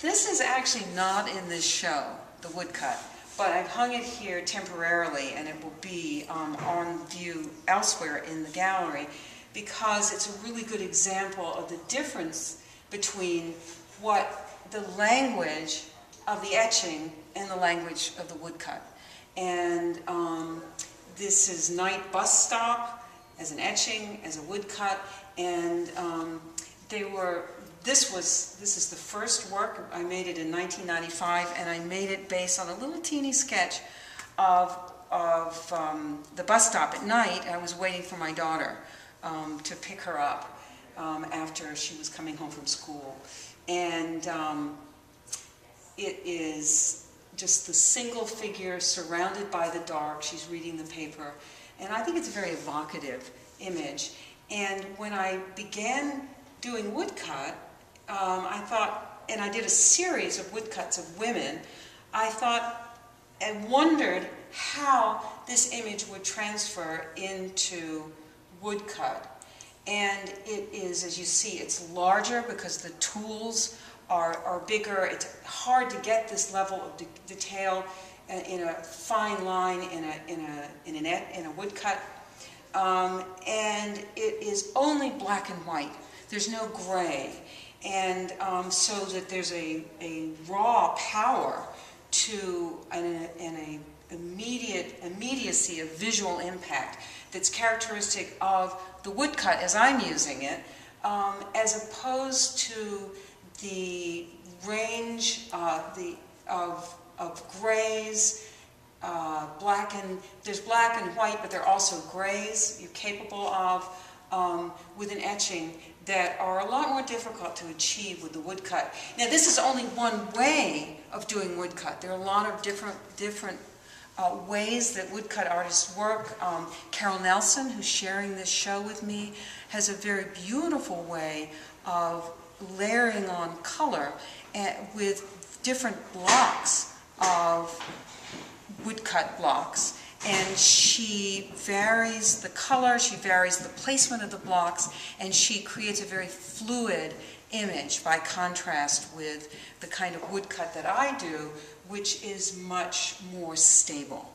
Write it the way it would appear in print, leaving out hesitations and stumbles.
This is actually not in this show, the woodcut, but I've hung it here temporarily, and it will be on view elsewhere in the gallery, because it's a really good example of the difference between what the language of the etching and the language of the woodcut. And this is Night Bus Stop as an etching, as a woodcut, and this is the first work. I made it in 1995, and I made it based on a little teeny sketch of the bus stop at night. I was waiting for my daughter to pick her up after she was coming home from school. And it is just the single figure surrounded by the dark. She's reading the paper. And I think it's a very evocative image. And when I began doing woodcut, I thought, and I did a series of woodcuts of women, I thought and wondered how this image would transfer into woodcut. And it is, as you see, it's larger because the tools are bigger. It's hard to get this level of detail in a fine line in a woodcut. And it is only black and white. There's no gray. And so that there's a raw power to an immediacy of visual impact that's characteristic of the woodcut as I'm using it, as opposed to the range of grays, there's black and white, but there are also grays you're capable of with an etching that are a lot more difficult to achieve with the woodcut. Now, this is only one way of doing woodcut. There are a lot of different ways that woodcut artists work. Carol Nelson, who's sharing this show with me, has a very beautiful way of layering on color with different blocks of woodcut blocks. And she varies the color, she varies the placement of the blocks, and she creates a very fluid image by contrast with the kind of woodcut that I do, which is much more stable.